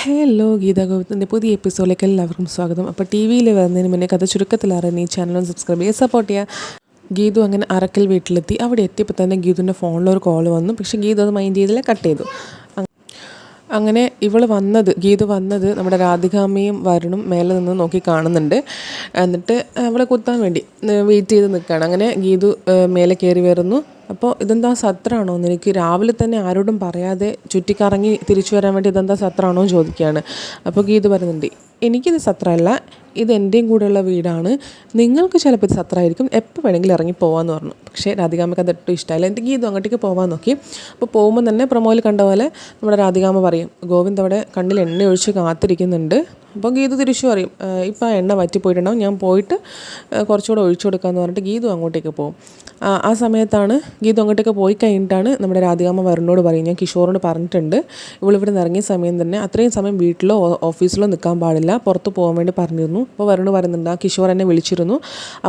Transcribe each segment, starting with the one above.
Hello Gita ഗോവിന്ദൻ്റെ പുതിയ എപ്പിസോഡിലേക്ക് എല്ലാവർക്കും സ്വാഗതം. അപ്പോൾ ടി വിയിൽ വരുന്നതിന് മുന്നേ കഥ ചുരുക്കത്തിലറിയാൻ ഈ ചാനലും സബ്സ്ക്രൈബ് ചെയ്യുക, സപ്പോർട്ട് ചെയ്യുക. ഗീതു അങ്ങനെ അറക്കൽ വീട്ടിലെത്തി. അവിടെ എത്തിയപ്പോൾ തന്നെ ഗീതുവിൻ്റെ ഫോണിലൊരു കോൾ വന്നു. പക്ഷേ ഗീതു അത് മൈൻഡ് ചെയ്തില്ല, കട്ട് ചെയ്തു. അങ്ങനെ ഗീതു വന്നത് നമ്മുടെ രാധികാമ്മയും വരുണും മേലെ നിന്ന് നോക്കി കാണുന്നുണ്ട്. എന്നിട്ട് അവളെ കുത്താൻ വേണ്ടി വെയിറ്റ് ചെയ്ത് നിൽക്കുകയാണ്. അങ്ങനെ ഗീതു മേലെ കയറി വരുന്നു. അപ്പോൾ ഇതെന്താ സത്രമാണോ എന്ന് എനിക്ക് രാവിലെ തന്നെ ആരോടും പറയാതെ ചുറ്റിക്കറങ്ങി തിരിച്ചു വരാൻ വേണ്ടി ഇതെന്താ സത്രമാണോ എന്ന് ചോദിക്കുകയാണ്. അപ്പോൾ ഗീതു പറയുന്നുണ്ട്, എനിക്കിത് സത്രമല്ല, ഇത് എൻ്റെയും കൂടെയുള്ള വീടാണ്, നിങ്ങൾക്ക് ചിലപ്പോൾ ഇത് സത്രമായിരിക്കും, എപ്പോൾ വേണമെങ്കിലും ഇറങ്ങി പോകാമെന്ന് പറഞ്ഞു. പക്ഷേ രാധികാമ്മയ്ക്ക് അത് ഒട്ടും ഇഷ്ടമായില്ല. എൻ്റെ ഗീതു അങ്ങോട്ടേക്ക് പോകാൻ നോക്കി. അപ്പോൾ പോകുമ്പോൾ തന്നെ പ്രൊമോയിൽ കണ്ട പോലെ നമ്മുടെ രാധികാമ്മ പറയും, ഗോവിന്ദ് അവിടെ കണ്ണിൽ എണ്ണ ഒഴിച്ച് കാത്തിരിക്കുന്നുണ്ട്. അപ്പോൾ ഗീതു തിരിച്ചു പറയും, ഇപ്പം ആ എണ്ണ വറ്റിപ്പോയിട്ടുണ്ടാവും, ഞാൻ പോയിട്ട് കുറച്ചുകൂടെ ഒഴിച്ചു കൊടുക്കാമെന്ന് പറഞ്ഞിട്ട് ഗീതു അങ്ങോട്ടേക്ക് പോകും. ആ സമയത്താണ് ഗീതു അങ്ങോട്ടേക്ക് പോയി കഴിഞ്ഞിട്ടാണ് നമ്മുടെ രാധികാമ്മ വരുണോട് പറയും, ഞാൻ കിഷോറിനോട് പറഞ്ഞിട്ടുണ്ട്, ഇവളിവിടെ നിന്ന് ഇറങ്ങിയ സമയം തന്നെ അത്രയും സമയം വീട്ടിലോ ഓഫീസിലോ നിൽക്കാൻ പാടില്ല, പുറത്ത് പോകാൻ വേണ്ടി പറഞ്ഞിരുന്നു. അപ്പോൾ വരുണ് പറയുന്നുണ്ട്, ആ കിഷോർ എന്നെ വിളിച്ചിരുന്നു,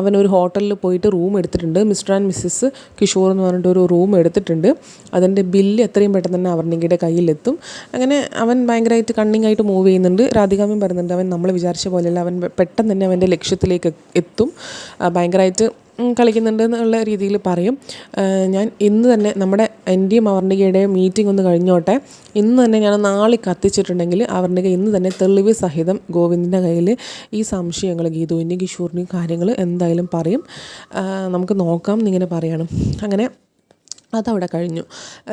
അവൻ ഒരു ഹോട്ടലിൽ പോയിട്ട് റൂം എടുത്തിട്ടുണ്ട്, മിസ്റ്റർ ആൻഡ് മിസ്സിസ് കിഷോർ എന്ന് പറഞ്ഞിട്ട് ഒരു റൂം എടുത്തിട്ടുണ്ട്, അതിൻ്റെ ബില്ല് എത്രയും പെട്ടെന്ന് തന്നെ അവർണികയുടെ കയ്യിലെത്തും. അങ്ങനെ അവൻ ഭയങ്കരമായിട്ട് കണ്ണിങ്ങായിട്ട് മൂവ് ചെയ്യുന്നുണ്ട്. രാധികാമ്മയും പറയുന്നുണ്ട്, അവൻ നമ്മൾ വിചാരിച്ച പോലെയല്ല, അവൻ പെട്ടെന്ന് തന്നെ അവൻ്റെ ലക്ഷ്യത്തിലേക്ക് എത്തും, ഭയങ്കരമായിട്ട് കളിക്കുന്നുണ്ട് എന്നുള്ള രീതിയിൽ പറയും. ഞാൻ ഇന്ന് തന്നെ എൻ്റെയും അവർണികയുടെയും മീറ്റിംഗ് ഒന്ന് കഴിഞ്ഞോട്ടെ, ഇന്ന് തന്നെ ഞാൻ നാളെ കത്തിച്ചിട്ടുണ്ടെങ്കിൽ അവർണിക ഇന്ന് തന്നെ തെളിവ് സഹിതം ഗോവിന്ദിൻ്റെ കയ്യിൽ ഈ സംശയങ്ങൾ ഗീതുവിൻ്റെയും കിഷോറിൻ്റെയും കാര്യങ്ങൾ എന്തായാലും പറയും, നമുക്ക് നോക്കാം എന്നിങ്ങനെ പറയണം. അങ്ങനെ അതവിടെ കഴിഞ്ഞു.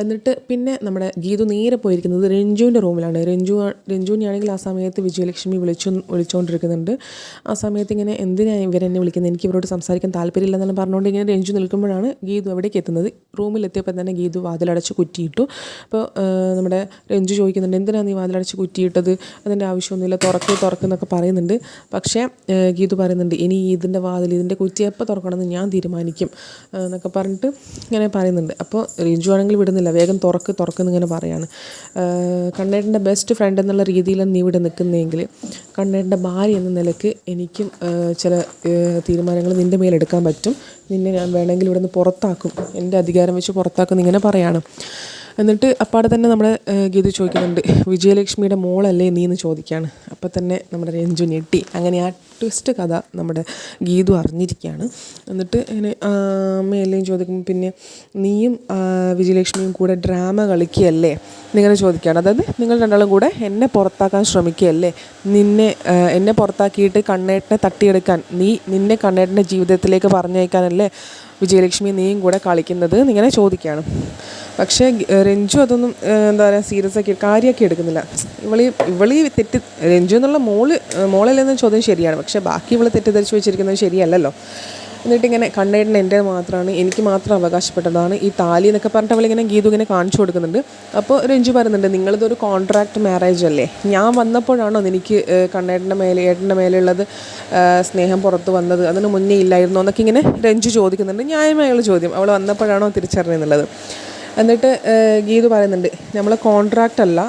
എന്നിട്ട് പിന്നെ നമ്മുടെ ഗീതു നേരെ പോയിരിക്കുന്നത് രഞ്ജുവിൻ്റെ റൂമിലാണ്. രഞ്ജുവിനെയാണെങ്കിൽ ആ സമയത്ത് വിജയലക്ഷ്മി വിളിച്ചുകൊണ്ടിരിക്കുന്നുണ്ട്. ആ സമയത്ത് ഇങ്ങനെ എന്തിനാണ് ഇവരെന്നെ വിളിക്കുന്നത്, എനിക്ക് ഇവരോട് സംസാരിക്കാൻ താല്പര്യമില്ലെന്നാണ് പറഞ്ഞുകൊണ്ട് ഇങ്ങനെ രഞ്ജു നിൽക്കുമ്പോഴാണ് ഗീതു അവിടേക്ക് എത്തുന്നത്. റൂമിലെത്തിയപ്പോൾ തന്നെ ഗീതു വാതിലടച്ച് കുറ്റിയിട്ടു. അപ്പോൾ നമ്മുടെ രഞ്ജു ചോദിക്കുന്നുണ്ട്, എന്തിനാണ് നീ വാതിലടച്ച് കുറ്റിയിട്ടത്, അതിൻ്റെ ആവശ്യമൊന്നുമില്ല, തുറക്കുന്നൊക്കെ പറയുന്നുണ്ട്. പക്ഷേ ഗീതു പറയുന്നുണ്ട്, ഇനി ഇതിൻ്റെ കുറ്റി എപ്പോൾ തുറക്കണമെന്ന് ഞാൻ തീരുമാനിക്കും എന്നൊക്കെ പറഞ്ഞിട്ട് ഇങ്ങനെ പറയുന്നുണ്ട്. അപ്പോൾ രഞ്ജു ആണെങ്കിൽ വിടുന്നില്ല, വേഗം തുറക്കുന്നിങ്ങനെ പറയാണ്. കണ്ണേട്ടൻ്റെ ബെസ്റ്റ് ഫ്രണ്ട് എന്നുള്ള രീതിയിലാണ് നീ ഇവിടെ നിൽക്കുന്നതെങ്കിൽ കണ്ണേട്ടൻ്റെ ഭാര്യ എന്ന നിലയ്ക്ക് എനിക്കും ചില തീരുമാനങ്ങൾ നിൻ്റെ മേലെടുക്കാൻ പറ്റും, നിന്നെ ഞാൻ വേണമെങ്കിൽ ഇവിടെ നിന്ന് പുറത്താക്കും, എൻ്റെ അധികാരം വെച്ച് പുറത്താക്കും എന്നിങ്ങനെ പറയാണ്. എന്നിട്ട് അപ്പാടെ തന്നെ നമ്മുടെ ഗീതു ചോദിക്കുന്നുണ്ട്, വിജയലക്ഷ്മിയുടെ മോളല്ലേ നീ എന്ന് ചോദിക്കുകയാണ്. അപ്പോൾ തന്നെ നമ്മുടെ രഞ്ജു ഞെട്ടി. അങ്ങനെ ആ ട്വിസ്റ്റ് കഥ നമ്മുടെ ഗീതു അറിഞ്ഞിരിക്കുകയാണ്. എന്നിട്ട് ഇങ്ങനെ അമ്മയെല്ലാം ചോദിക്കുമ്പോൾ പിന്നെ നീയും വിജയലക്ഷ്മിയും കൂടെ ഡ്രാമ കളിക്കുകയല്ലേ എന്നിങ്ങനെ ചോദിക്കുകയാണ്. അതായത് നിങ്ങൾ രണ്ടാളും കൂടെ എന്നെ പുറത്താക്കാൻ ശ്രമിക്കുകയല്ലേ, എന്നെ പുറത്താക്കിയിട്ട് കണ്ണേട്ടനെ തട്ടിയെടുക്കാൻ, നിന്നെ കണ്ണേട്ടൻ്റെ ജീവിതത്തിലേക്ക് പറഞ്ഞയക്കാനല്ലേ വിജയലക്ഷ്മി നീയും കൂടെ കളിക്കുന്നത് എന്നിങ്ങനെ ചോദിക്കുകയാണ്. പക്ഷേ രഞ്ജു അതൊന്നും എന്താ പറയുക സീരിയസ് കാര്യമാക്കി എടുക്കുന്നില്ല. ഇവളി രഞ്ജു എന്നുള്ള മോളല്ലെന്ന ചോദ്യം ശരിയാണ്, പക്ഷേ ബാക്കി ഇവൾ തെറ്റിദ്ധരിച്ച് വെച്ചിരിക്കുന്നത് ശരിയല്ലല്ലോ. എന്നിട്ടിങ്ങനെ കണ്ണേട്ടൻ എൻ്റെ മാത്രമാണ്, എനിക്ക് മാത്രം അവകാശപ്പെട്ടതാണ് ഈ താലി എന്നൊക്കെ പറഞ്ഞിട്ട് അവളിങ്ങനെ ഗീതു ഇങ്ങനെ കാണിച്ചു കൊടുക്കുന്നുണ്ട്. അപ്പോൾ രഞ്ജു പറയുന്നുണ്ട്, നിങ്ങളിതൊരു കോൺട്രാക്ട് മാരേജ് അല്ലേ, ഞാൻ വന്നപ്പോഴാണോ എനിക്ക് ഏട്ടൻ്റെ മേലെയുള്ളത് സ്നേഹം പുറത്ത് വന്നത്, അതിന് മുന്നേ ഇല്ലായിരുന്നോ എന്നൊക്കെ ഇങ്ങനെ രഞ്ജു ചോദിക്കുന്നുണ്ട്. ന്യായമായുള്ള ചോദ്യം, അവൾ വന്നപ്പോഴാണോ തിരിച്ചറിഞ്ഞെന്നുള്ളത്. എന്നിട്ട് ഗീതു പറയുന്നുണ്ട്, നമ്മൾ കോൺട്രാക്റ്റ് അല്ല,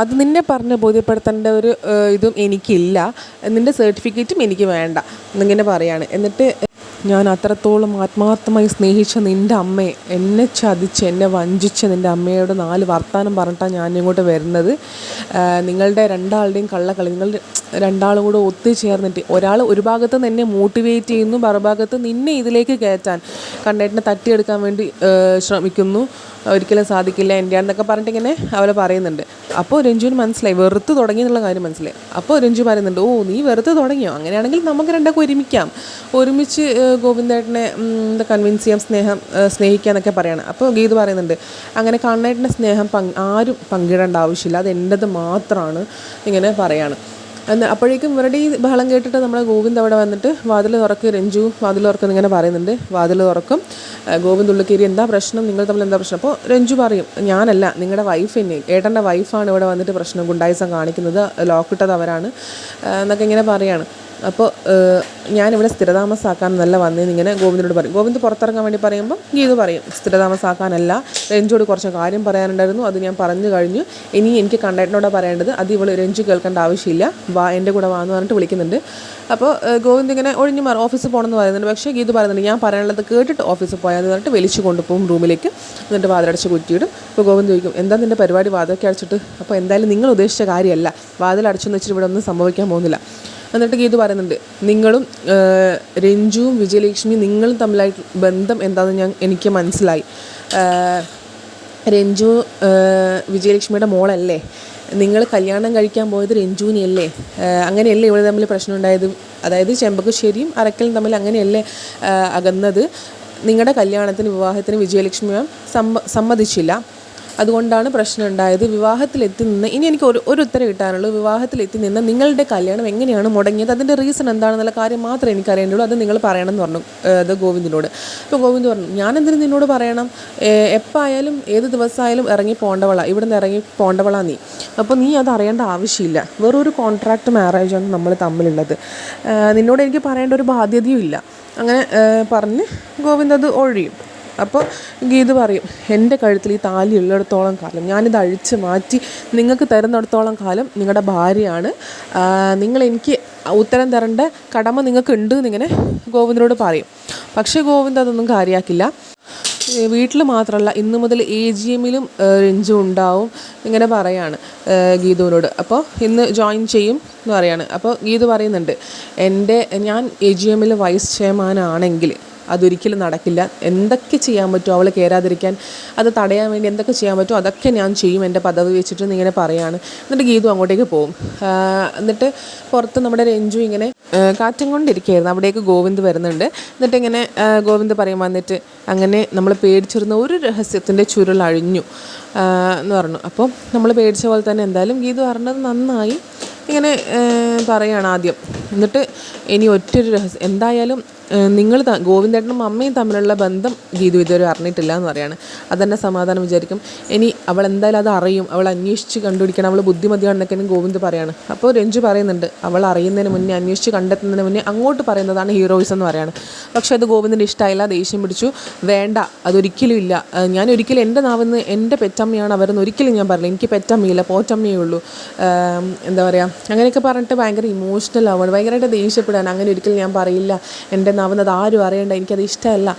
അത് നിന്നെ പറഞ്ഞ് ബോധ്യപ്പെടുത്തേണ്ട ഒരു ഇതും എനിക്കില്ല, നിൻ്റെ സർട്ടിഫിക്കറ്റും എനിക്ക് വേണ്ട എന്നിങ്ങനെ പറയാണ്. എന്നിട്ട് ഞാൻ അത്രത്തോളം ആത്മാർത്ഥമായി സ്നേഹിച്ച നിൻ്റെ അമ്മയെ എന്നെ ചതിച്ച് എന്നെ വഞ്ചിച്ച നിൻ്റെ അമ്മയോട് 4 വർത്താനം പറഞ്ഞിട്ടാണ് ഞാൻ ഇങ്ങോട്ട് വരുന്നത്. നിങ്ങളുടെ രണ്ടാളുടെയും കള്ളക്കളി, നിങ്ങൾ രണ്ടാളും കൂടെ ഒത്തുചേർന്നിട്ട് ഒരാൾ ഒരു ഭാഗത്ത് എന്നെ മോട്ടിവേറ്റ് ചെയ്യുന്നു, മറുഭാഗത്ത് നിന്നെ ഇതിലേക്ക് കയറ്റാൻ കണ്ണേട്ടനെ തട്ടിയെടുക്കാൻ വേണ്ടി ശ്രമിക്കുന്നു, ഒരിക്കലും സാധിക്കില്ല എൻ്റെ എന്നൊക്കെ പറഞ്ഞിട്ട് ഇങ്ങനെ അവൾ പറയുന്നുണ്ട്. അപ്പോൾ രഞ്ജുവിന് മനസ്സിലായി, വെറുത്ത് തുടങ്ങി എന്നുള്ള കാര്യം മനസ്സിലായി. അപ്പോൾ രഞ്ജു പറയുന്നുണ്ട്, ഓ നീ വെറുത്ത് തുടങ്ങിയോ, അങ്ങനെയാണെങ്കിൽ നമുക്ക് രണ്ടൊക്കെ ഒരുമിച്ച് ഗോവിന്ദേട്ടനെ കൺവിൻസ് ചെയ്യാം, സ്നേഹിക്കാന്നൊക്കെ പറയണം. അപ്പോൾ ഗീതു പറയുന്നുണ്ട്, അങ്ങനെ കണ്ണേട്ടൻ്റെ സ്നേഹം ആരും പങ്കിടേണ്ട ആവശ്യമില്ല, അത് എൻ്റെത് മാത്രമാണ് ഇങ്ങനെ പറയാണ്. അപ്പോഴേക്കും ഇവരുടെ ഈ ബഹളം കേട്ടിട്ട് നമ്മുടെ ഗോവിന്ദ് അവിടെ വന്നിട്ട് വാതിൽ രഞ്ജു വാതിൽ തുറക്കുന്നിങ്ങനെ പറയുന്നുണ്ട്. വാതിൽ തുറക്കും. ഗോവിന്ദ് ഉള്ളിൽ കയറി, എന്താ പ്രശ്നം, നിങ്ങൾ തമ്മിൽ എന്താ പ്രശ്നം? അപ്പോൾ രഞ്ജു പറയും, ഞാനല്ല, നിങ്ങളുടെ വൈഫ് തന്നെ, ഏട്ടൻ്റെ വൈഫാണ് ഇവിടെ വന്നിട്ട് പ്രശ്നം ഗുണ്ടായിസം കാണിക്കുന്നത്, ലോക്കിട്ടത് അവരാണ് എന്നൊക്കെ ഇങ്ങനെ പറയാണ്. അപ്പോൾ ഞാനിവിടെ സ്ഥിരതാമസമാക്കാനല്ല വന്നതെന്ന് ഇങ്ങനെ ഗോവിന്ദനോട് പറയും. ഗോവിന്ദ് പുറത്തിറങ്ങാൻ വേണ്ടി പറയുമ്പോൾ ഗീതു പറയും സ്ഥിരതാമസമാക്കാനല്ല, രഞ്ജുവോട് കുറച്ച് കാര്യം പറയാനുണ്ടായിരുന്നു, അത് ഞാൻ പറഞ്ഞു കഴിഞ്ഞു, ഇനി എനിക്ക് കണ്ടക്ടറിനോട് പറയേണ്ടത്, അത് ഇവൾ രഞ്ജു കേൾക്കേണ്ട ആവശ്യമില്ല, വാ എൻ്റെ കൂടെ വാന്ന് പറഞ്ഞിട്ട് വിളിക്കുന്നുണ്ട്. അപ്പോൾ ഗോവിന്ദ് ഇങ്ങനെ ഒഴിഞ്ഞു മാറും, ഓഫീസിൽ പോകണമെന്ന് പറയുന്നുണ്ട്. പക്ഷേ ഗീതു പറയുന്നുണ്ട് ഞാൻ പറയാനുള്ളത് കേട്ടിട്ട് ഓഫീസിൽ പോയാന്ന് പറഞ്ഞിട്ട് വലിച്ചു കൊണ്ടുപോകും റൂമിലേക്ക്. എന്നിട്ട് വാതിലടച്ച് കുറ്റിയിടും. അപ്പോൾ ഗോവിന്ദ് ചോദിക്കും എന്താ നിൻ്റെ പരിപാടി വാതിലൊക്കെ അടച്ചിട്ട്? അപ്പോൾ എന്തായാലും നിങ്ങൾ ഉദ്ദേശിച്ച കാര്യമല്ല, വാതിലടച്ചെന്ന് വെച്ചിട്ട് ഇവിടെ ഒന്നും സംഭവിക്കാൻ പോകുന്നില്ല. എന്നിട്ട് ഗീതു പറയുന്നുണ്ട് നിങ്ങളും രഞ്ജുവും വിജയലക്ഷ്മിയും നിങ്ങളും തമ്മിലായിട്ട് ബന്ധം എന്താണെന്ന് എനിക്ക് മനസ്സിലായി. രഞ്ജു വിജയലക്ഷ്മിയുടെ മോളല്ലേ, നിങ്ങൾ കല്യാണം കഴിക്കാൻ പോയത് രഞ്ജുവിനെയല്ലേ, അങ്ങനെയല്ലേ ഇവിടെ തമ്മിൽ പ്രശ്നം ഉണ്ടായത്, അതായത് ചെമ്പകശ്ശേരിയും അറക്കലും തമ്മിൽ അങ്ങനെയല്ലേ അകന്നത്, നിങ്ങളുടെ കല്യാണത്തിന് വിവാഹത്തിന് വിജയലക്ഷ്മി മാം സമ്മതിച്ചില്ല, അതുകൊണ്ടാണ് പ്രശ്നം ഉണ്ടായത്. വിവാഹത്തിലെത്തി നിന്ന് ഇനി എനിക്ക് ഒരു ഉത്തരം കിട്ടാനുള്ളൂ, വിവാഹത്തിലെത്തി നിന്ന് നിങ്ങളുടെ കല്യാണം എങ്ങനെയാണ് മുടങ്ങിയത്, അതിൻ്റെ റീസൺ എന്താണെന്നുള്ള കാര്യം മാത്രമേ എനിക്കറിയേണ്ടുള്ളൂ, അത് നിങ്ങൾ പറയണം എന്ന് പറഞ്ഞു അത് ഗോവിന്ദിനോട്. അപ്പോൾ ഗോവിന്ദ് പറഞ്ഞു ഞാനെന്തിനു നിന്നോട് പറയണം, എപ്പായാലും ഏത് ദിവസമായാലും ഇറങ്ങി പോകേണ്ടവളാണ്, ഇവിടെ നിന്ന് ഇറങ്ങി പോകേണ്ടവളാണ് നീ, അപ്പോൾ നീ അത് അറിയേണ്ട ആവശ്യമില്ല, വെറൊരു കോൺട്രാക്ട് മാരേജാണ് നമ്മൾ തമ്മിലുള്ളത്, നിന്നോട് എനിക്ക് പറയേണ്ട ഒരു ബാധ്യതയും ഇല്ല. അങ്ങനെ പറഞ്ഞ് ഗോവിന്ദ് അത് ഒഴിയും. അപ്പോൾ ഗീതു പറയും എൻ്റെ കഴുത്തിൽ ഈ താലി ഉള്ളിടത്തോളം കാലം ഞാനിത് അഴിച്ച് മാറ്റി നിങ്ങൾക്ക് തരുന്നിടത്തോളം കാലം നിങ്ങളുടെ ഭാര്യയാണ്, നിങ്ങൾ എനിക്ക് ഉത്തരം തരേണ്ട കടമ നിങ്ങൾക്ക് ഉണ്ട് എന്നിങ്ങനെ ഗോവിന്ദിനോട് പറയും. പക്ഷേ ഗോവിന്ദ് അതൊന്നും കാര്യമാക്കില്ല. വീട്ടിൽ മാത്രമല്ല ഇന്നു മുതൽ AGMലും രഞ്ജു ഉണ്ടാവും ഇങ്ങനെ പറയാണ് ഗീതുവിനോട്. അപ്പോൾ ഇന്ന് ജോയിൻ ചെയ്യും എന്ന് പറയാണ്. അപ്പോൾ ഗീതു പറയുന്നുണ്ട് ഞാൻ AGMൽ വൈസ് ചെയർമാനാണെങ്കിൽ അതൊരിക്കലും നടക്കില്ല, എന്തൊക്കെ ചെയ്യാൻ പറ്റുമോ അവൾ കയറാതിരിക്കാൻ, അത് തടയാൻ വേണ്ടി എന്തൊക്കെ ചെയ്യാൻ പറ്റുമോ അതൊക്കെ ഞാൻ ചെയ്യും എൻ്റെ പദവി വെച്ചിട്ട് ഇങ്ങനെ പറയാണ്. എന്നിട്ട് ഗീതു അങ്ങോട്ടേക്ക് പോകും. എന്നിട്ട് പുറത്ത് നമ്മുടെ രഞ്ജു ഇങ്ങനെ കാറ്റും കൊണ്ടിരിക്കുകയായിരുന്നു, അവിടേക്ക് ഗോവിന്ദ് വരുന്നുണ്ട്. എന്നിട്ട് ഇങ്ങനെ ഗോവിന്ദ് പറയും വന്നിട്ട് അങ്ങനെ നമ്മൾ പേടിച്ചിരുന്ന ഒരു രഹസ്യത്തിൻ്റെ ചുരുൾ അഴിഞ്ഞു എന്ന് പറഞ്ഞു. അപ്പോൾ നമ്മൾ പേടിച്ച പോലെ തന്നെ എന്തായാലും ഗീതു അറിഞ്ഞത് നന്നായി ഇങ്ങനെ പറയുകയാണ് ആദ്യം. എന്നിട്ട് ഇനി ഒറ്റൊരു രഹസ്യം എന്തായാലും നിങ്ങൾ ഗോവിന്ദേട്ടനും അമ്മയും തമ്മിലുള്ള ബന്ധം ഗീതു ഇതുവരെ അറിഞ്ഞിട്ടില്ല എന്ന് പറയാണ്. അതെന്നെ സമാധാനം വിചാരിക്കും. ഇനി അവൾ എന്തായാലും അത് അറിയും, അവൾ അന്വേഷിച്ച് കണ്ടുപിടിക്കണം, അവൾ ബുദ്ധിമതിയാണെന്നൊക്കെ ഗോവിന്ദ് പറയാണ്. അപ്പോൾ രഞ്ജു പറയുന്നുണ്ട് അവൾ അറിയുന്നതിന് മുന്നേ അന്വേഷിച്ച് കണ്ടെത്തുന്നതിന് മുന്നേ അങ്ങോട്ട് പറയുന്നതാണ് ഹീറോയിസം എന്ന് പറയാണ്. പക്ഷേ അത് ഗോവിന്ദിന് ഇഷ്ടമായില്ല, ദേഷ്യം പിടിച്ചു. വേണ്ട, അതൊരിക്കലും ഇല്ല, ഞാൻ ഒരിക്കലും എൻ്റെ നാവിന്ന് എൻ്റെ പെറ്റമ്മയാണ് അവരെന്ന് ഒരിക്കലും ഞാൻ പറയില്ല, എനിക്ക് പെറ്റമ്മയില്ല പോറ്റമ്മയേ ഉള്ളൂ, എന്താ പറയുക അങ്ങനെയൊക്കെ പറഞ്ഞിട്ട് ഭയങ്കര ഇമോഷണൽ ആവുകയാണ്, ഭയങ്കരമായിട്ട് ദേഷ്യപ്പെടാൻ. അങ്ങനെ ഒരിക്കലും ഞാൻ പറയില്ല, എൻ്റെ നാവുന്നത് ആരും അറിയണ്ട, എനിക്കത് ഇഷ്ടമല്ല,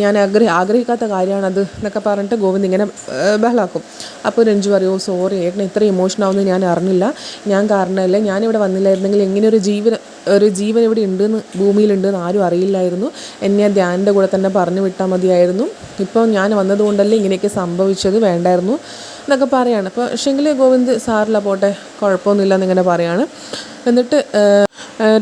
ഞാൻ ആഗ്രഹിക്കാത്ത കാര്യമാണത് എന്നൊക്കെ പറഞ്ഞിട്ട് ഗോവിന്ദ് ഇങ്ങനെ ബഹളാക്കും. അപ്പോൾ രഞ്ജു പറയും സോറി ഏട്ടന് ഇത്ര ഇമോഷൻ ആവുമെന്ന് ഞാൻ അറിഞ്ഞില്ല, ഞാൻ കാരണമല്ല, ഞാനിവിടെ വന്നില്ലായിരുന്നെങ്കിൽ എങ്ങനെ ഒരു ജീവൻ ഇവിടെ ഉണ്ടെന്ന് ഭൂമിയിലുണ്ടെന്ന് ആരും അറിയില്ലായിരുന്നു, എന്നെ ധ്യാനിൻ്റെ കൂടെ തന്നെ പറഞ്ഞു വിട്ടാൽ മതിയായിരുന്നു, ഇപ്പോൾ ഞാൻ വന്നതുകൊണ്ടല്ലേ ഇങ്ങനെയൊക്കെ സംഭവിച്ചത്, വേണ്ടായിരുന്നു എന്നൊക്കെ പറയാണ്. അപ്പോൾ പക്ഷേങ്കിൽ ഗോവിന്ദ് സാറില്ല പോട്ടെ കുഴപ്പമൊന്നുമില്ല എന്നിങ്ങനെ പറയാണ്. എന്നിട്ട്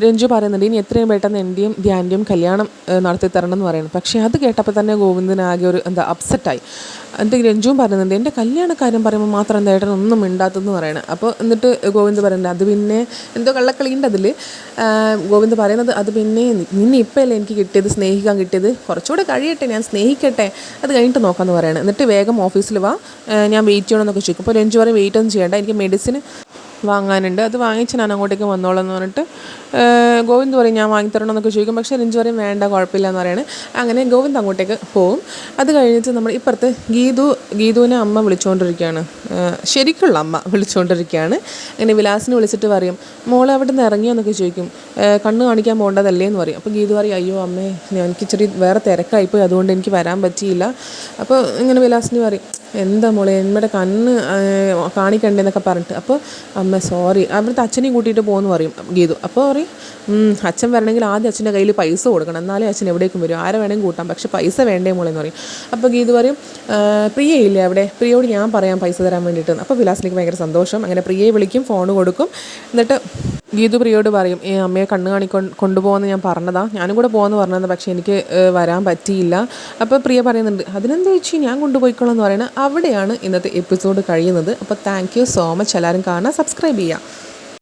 രഞ്ജു പറയുന്നുണ്ട് ഇനി എത്രയും പെട്ടെന്ന് എൻ്റെയും ധ്യാൻ്റെയും കല്യാണം നടത്തി തരണം എന്ന് പറയുന്നു. പക്ഷേ അത് കേട്ടപ്പോൾ തന്നെ ഗോവിന്ദനാകെ ഒരു അപ്സെറ്റായി. എന്നിട്ട് രഞ്ജുവും പറയുന്നുണ്ട് എൻ്റെ കല്യാണക്കാര്യം പറയുമ്പോൾ മാത്രം എന്താ ഏട്ടൻ ഒന്നും മിണ്ടാത്തെന്ന് പറയണം. അപ്പോൾ എന്നിട്ട് ഗോവിന്ദ് പറയുന്നുണ്ട് അത് പിന്നെ എന്തോ കള്ളക്കളിയുണ്ട് അതിൽ. ഗോവിന്ദ് പറയുന്നത് അത് പിന്നെ നിന്നെ ഇപ്പോഴല്ലേ എനിക്ക് കിട്ടിയത്, സ്നേഹിക്കാൻ കിട്ടിയത്, കുറച്ചുകൂടെ കഴിയട്ടെ, ഞാൻ സ്നേഹിക്കട്ടെ, അത് കഴിഞ്ഞിട്ട് നോക്കാമെന്ന് പറയണം. എന്നിട്ട് വേഗം ഓഫീസിൽ വാ, ഞാൻ വെയിറ്റ് ചെയ്യണമെന്നൊക്കെ ചോദിക്കും. അപ്പോൾ രഞ്ജു പറയും വെയിറ്റ് ഒന്നും ചെയ്യേണ്ട, എനിക്ക് മെഡിസിൻ വാങ്ങാനുണ്ട്, അത് വാങ്ങിച്ച് ഞാൻ അങ്ങോട്ടേക്ക് വന്നോളാം എന്ന് പറഞ്ഞിട്ട് ഗോവിന്ദ് പറയും ഞാൻ വാങ്ങിത്തരണമെന്നൊക്കെ ചോദിക്കും. പക്ഷേ രഞ്ജു പറയും വേണ്ട കുഴപ്പമില്ല എന്ന് പറയാണ്. അങ്ങനെ ഗോവിന്ദ് അങ്ങോട്ടേക്ക് പോകും. അത് കഴിഞ്ഞിട്ട് നമ്മൾ ഇപ്പുറത്ത് ഗീതുവിനെ അമ്മ വിളിച്ചുകൊണ്ടിരിക്കുകയാണ്, ശരിക്കുള്ള അമ്മ വിളിച്ചുകൊണ്ടിരിക്കുകയാണ്. അങ്ങനെ വിലാസിനെ വിളിച്ചിട്ട് പറയും മോളെ അവിടെ നിന്ന് ഇറങ്ങിയോ എന്നൊക്കെ ചോദിക്കും. കണ്ണ് കാണിക്കാൻ പോകേണ്ടതല്ലേ എന്ന് പറയും. അപ്പോൾ ഗീതു പറയും അയ്യോ അമ്മേ എനിക്ക് ഇച്ചിരി വേറെ തിരക്കായിപ്പോയി, അതുകൊണ്ട് എനിക്ക് വരാൻ പറ്റിയില്ല. അപ്പോൾ ഇങ്ങനെ വിലാസിന് പറയും എന്താ മോളെ നമ്മുടെ കണ്ണ് കാണിക്കണ്ടേന്നൊക്കെ പറഞ്ഞിട്ട്. അപ്പോൾ അമ്മ സോറി, അവിടുത്തെ അച്ഛനെയും കൂട്ടിയിട്ട് പോകുമെന്ന് പറയും ഗീതു. അപ്പോൾ പറയും അച്ഛൻ വരണമെങ്കിൽ ആദ്യം അച്ഛൻ്റെ കയ്യിൽ പൈസ കൊടുക്കണം, എന്നാലേ അച്ഛൻ എവിടേക്കും വരും, ആരെ വേണമെങ്കിൽ കൂട്ടാം, പക്ഷേ പൈസ വേണ്ടേ മോളെന്ന് പറയും. അപ്പോൾ ഗീതു പറയും പ്രിയയില്ലേ അവിടെ, പ്രിയയോട് ഞാൻ പറയാം പൈസ തരാൻ വേണ്ടിയിട്ട്. അപ്പോൾ വിലാസിലേക്ക് ഭയങ്കര സന്തോഷം. അങ്ങനെ പ്രിയയെ വിളിക്കും, ഫോൺ കൊടുക്കും. എന്നിട്ട് ഗീതു പ്രിയയോട് പറയും അമ്മയെ കണ്ണ് കൊണ്ടുപോകുമെന്ന് ഞാൻ പറഞ്ഞതാണ്, ഞാനും കൂടെ പോകുമെന്ന് പറഞ്ഞത്, പക്ഷേ എനിക്ക് വരാൻ പറ്റിയില്ല. അപ്പോൾ പ്രിയ പറയുന്നുണ്ട് അതിനെന്താ ചേച്ചി ഞാൻ കൊണ്ടുപോയിക്കോളാം എന്ന് പറയുന്നത്. അവിടെയാണ് ഇന്നത്തെ എപ്പിസോഡ് കഴിയുന്നത്. അപ്പോൾ താങ്ക് യു സോ മച്ച്, എല്ലാവരും കാണാൻ സബ്സ്ക്രൈബ് ചെയ്യുക.